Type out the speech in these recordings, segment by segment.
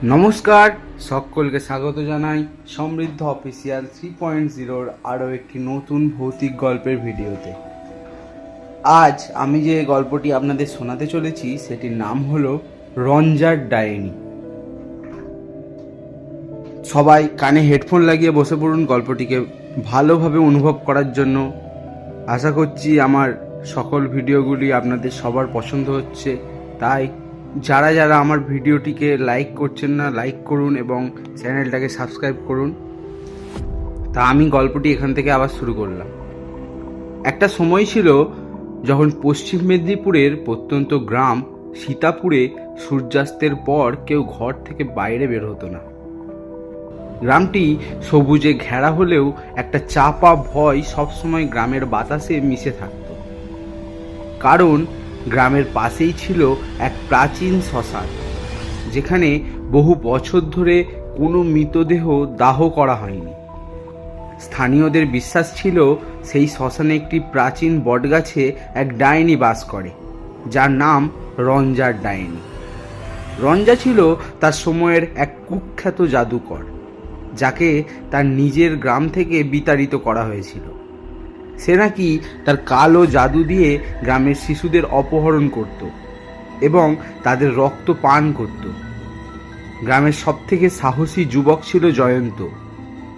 নমস্কার, সকলকে স্বাগত জানাই সমৃদ্ধ অফিসিয়াল 3.0 আরও একটি নতুন ভৌতিক গল্পের ভিডিওতে। আজ আমি যে গল্পটি আপনাদের শোনাতে চলেছি সেটির নাম হলো রঞ্জার ডায়েনি। সবাই কানে হেডফোন লাগিয়ে বসে পড়ুন গল্পটিকে ভালোভাবে অনুভব করার জন্য। আশা করছি আমার সকল ভিডিওগুলি আপনাদের সবার পছন্দ হচ্ছে, তাই যারা যারা আমার ভিডিওটিকে লাইক করছেন না লাইক করুন এবং চ্যানেলটাকে সাবস্ক্রাইব করুন। তা আমি গল্পটি এখান থেকে আবার শুরু করলাম। একটা সময় ছিল যখন পশ্চিম মেদিনীপুরের প্রত্যন্ত গ্রাম সীতাপুরে সূর্যাস্তের পর কেউ ঘর থেকে বাইরে বের হতো না। গ্রামটি সবুজে ঘেরা হলেও একটা চাপা ভয় সবসময় গ্রামের বাতাসে মিশে থাকত। কারণ গ্রামের পাশেই ছিল এক প্রাচীন শ্মশান, যেখানে বহু বছর ধরে কোনো মৃতদেহ দাহ করা হয়নি। স্থানীয়দের বিশ্বাস ছিল সেই শ্মশানে একটি প্রাচীন বটগাছে এক ডাইনি বাস করে, যার নাম রঞ্জার ডাইনি। রঞ্জা ছিল তার সময়ের এক কুখ্যাত জাদুকর, যাকে তার নিজের গ্রাম থেকে বিতাড়িত করা হয়েছিল। সে নাকি তার কালো জাদু দিয়ে গ্রামের শিশুদের অপহরণ করত এবং তাদের রক্ত পান করত। গ্রামের সবথেকে সাহসী যুবক ছিল জয়ন্ত।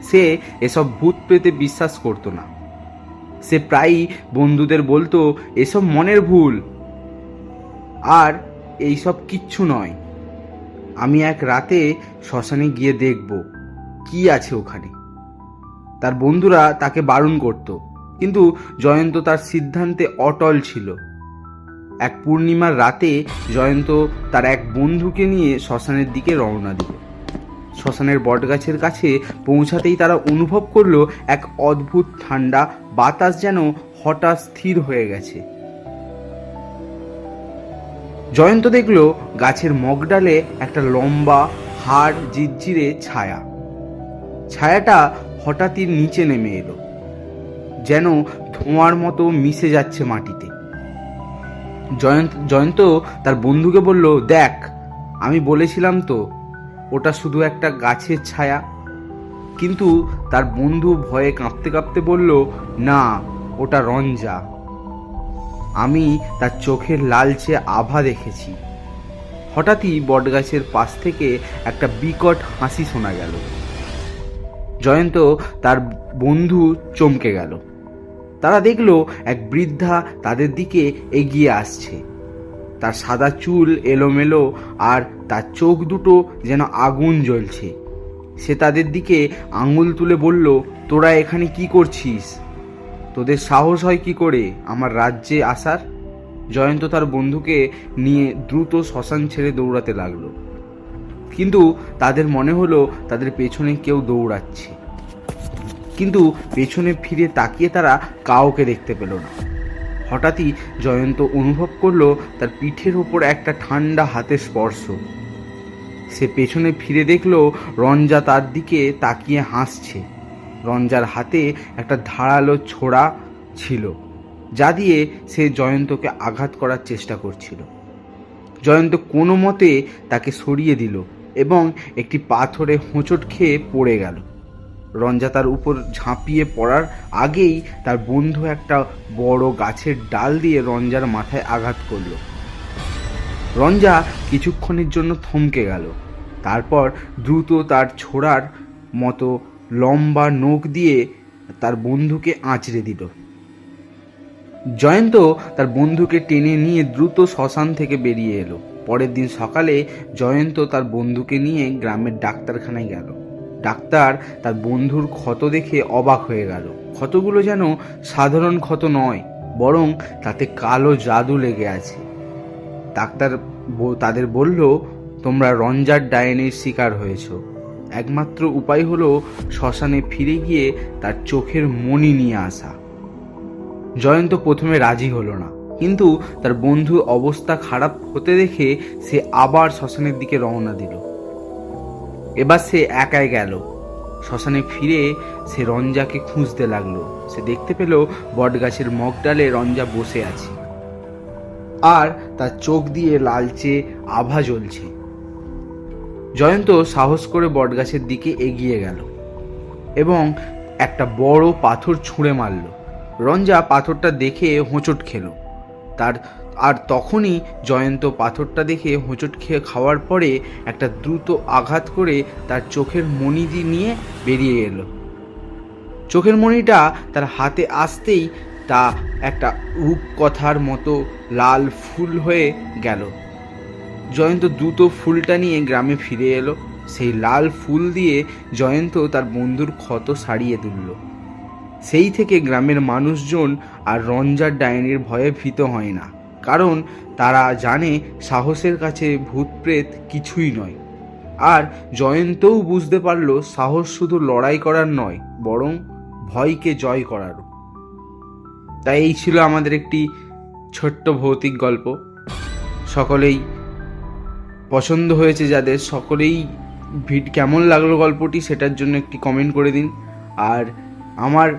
সে এসব ভূত প্রেতে বিশ্বাস করত না। সে প্রায়ই বন্ধুদের বলতো, এসব মনের ভুল, আর এইসব কিচ্ছু নয়। আমি এক রাতে শ্মশানে গিয়ে দেখব কি আছে ওখানে। তার বন্ধুরা তাকে বারণ করত, কিন্তু জয়ন্ত তার সিদ্ধান্তে অটল ছিল। এক পূর্ণিমার রাতে জয়ন্ত তার এক বন্ধুকে নিয়ে শ্মশানের দিকে রওনা দিল। শ্মশানের বটগাছের কাছে পৌঁছাতেই তারা অনুভব করলো এক অদ্ভুত ঠান্ডা বাতাস যেন হঠাৎ স্থির হয়ে গেছে। জয়ন্ত দেখল গাছের মগডালে একটা লম্বা হাড় জিরজিরে ছায়া। ছায়াটা হঠাৎই নিচে নেমে এলো, যেন ধোঁয়ার মতো মিশে যাচ্ছে মাটিতে। জয়ন্ত তার বন্ধুকে বলল, দেখ, আমি বলেছিলাম তো ওটা শুধু একটা গাছের ছায়া। কিন্তু তার বন্ধু ভয়ে কাঁপতে কাঁপতে বলল, না, ওটা রঞ্জা। আমি তার চোখের লালচে আভা দেখেছি। হঠাৎই বটগাছের পাশ থেকে একটা বিকট হাসি শোনা গেল। জয়ন্ত তার বন্ধু চমকে গেল। তারা দেখল এক বৃদ্ধা তাদের দিকে এগিয়ে আসছে। তার সাদা চুল এলোমেলো আর তার চোখ দুটো যেন আগুন জ্বলছে। সে তাদের দিকে আঙুল তুলে বলল, তোরা এখানে কি করছিস? তোদের সাহস হয় কি করে আমার রাজ্যে আসার? জয়ন্ত তার বন্ধুকে নিয়ে দ্রুত শ্মশান ছেড়ে দৌড়াতে লাগলো। কিন্তু তাদের মনে হলো তাদের পেছনে কেউ দৌড়াচ্ছে। কিন্তু পেছনে ফিরে তাকিয়ে তারা কাউকে দেখতে পেল না। হঠাৎই জয়ন্ত অনুভব করলো তার পিঠের ওপর একটা ঠান্ডা হাতের স্পর্শ। সে পেছনে ফিরে দেখলো রঞ্জা তার দিকে তাকিয়ে হাসছে। রঞ্জার হাতে একটা ধারালো ছোরা ছিল, যা দিয়ে সে জয়ন্তকে আঘাত করার চেষ্টা করছিল। জয়ন্ত কোনো মতে তাকে সরিয়ে দিল এবং একটি পাথরে হোঁচট খেয়ে পড়ে গেল। রঞ্জা তার উপর ঝাঁপিয়ে পড়ার আগেই তার বন্ধু একটা বড় গাছের ডাল দিয়ে রঞ্জার মাথায় আঘাত করল। রঞ্জা কিছুক্ষণের জন্য থমকে গেল, তারপর দ্রুত তার ছোড়ার মতো লম্বা নখ দিয়ে তার বন্ধুকে আঁচড়ে দিল। জয়ন্ত তার বন্ধুকে টেনে নিয়ে দ্রুত শ্মশান থেকে বেরিয়ে এলো। পরের দিন সকালে জয়ন্ত তার বন্ধুকে নিয়ে গ্রামের ডাক্তারখানায় গেল। ডাক্তার তার বন্ধুর ক্ষত দেখে অবাক হয়ে গেল। ক্ষতগুলো যেন সাধারণ ক্ষত নয়, বরং তাতে কালো জাদু লেগে আছে। ডাক্তার তাদের বলল, তোমরা রঞ্জার ডাইনির শিকার হয়েছ। একমাত্র উপায় হলো শ্মশানে ফিরে গিয়ে তার চোখের মণি নিয়ে আসা। জয়ন্ত প্রথমে রাজি হলো না, কিন্তু তার বন্ধুর অবস্থা খারাপ হতে দেখে সে আবার শ্মশানের দিকে রওনা দিল। এবার সে একাই গেল। শ্মশানে ফিরে সে রঞ্জাকে খুঁজতে লাগলো। সে দেখতে পেল বটগাছের মগডালে রঞ্জা বসে আছে, আর তার চোখ দিয়ে লালচে আভা জ্বলছে। জয়ন্ত সাহস করে বটগাছের দিকে এগিয়ে গেল এবং একটা বড় পাথর ছুঁড়ে মারল। রঞ্জা পাথরটা দেখে হোঁচট খেলো। আর তখনই জয়ন্ত পাথরটা দেখে হোঁচট খাওয়ার পরে একটা দ্রুত আঘাত করে তার চোখের মণি নিয়ে বেরিয়ে এলো। চোখের মণিটা তার হাতে আসতেই তা একটা রূপকথার মতো লাল ফুল হয়ে গেল। জয়ন্ত দ্রুত ফুলটা নিয়ে গ্রামে ফিরে এলো। সেই লাল ফুল দিয়ে জয়ন্ত তার বন্ধুর ক্ষত সারিয়ে তুলল। সেই থেকে গ্রামের মানুষজন আর রঞ্জার ডাইনির ভয়ে ভীত হয় না, কারণ তারা জানে সাহসের কাছে ভূত প্রেত কিছুই নয়। আর জয়ন্তও বুঝতে পারল সাহস শুধু লড়াই করার নয়, বরং ভয়কে জয় করারও। তাই এই ছিল আমাদের একটি ছোট্ট ভৌতিক গল্প। সকলেই পছন্দ হয়েছে যাদের, সকলেই কেমন লাগলো গল্পটি সেটার জন্য একটি কমেন্ট করে দিন। আর আমার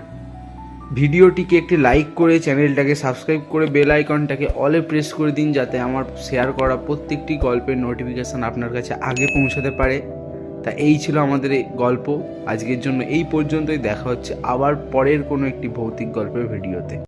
ভিডিওটিকে একটি লাইক করে চ্যানেলটাকে সাবস্ক্রাইব করে বেল আইকনটাকে অলে প্রেস করে দিন, যাতে আমার শেয়ার করা প্রত্যেকটি গল্পের নোটিফিকেশান আপনার কাছে আগে পৌঁছাতে পারে। তা এই ছিল আমাদের এই গল্প আজকের জন্য। এই পর্যন্তই, দেখা হচ্ছে আবার পরের কোনো একটি ভৌতিক গল্পের ভিডিওতে।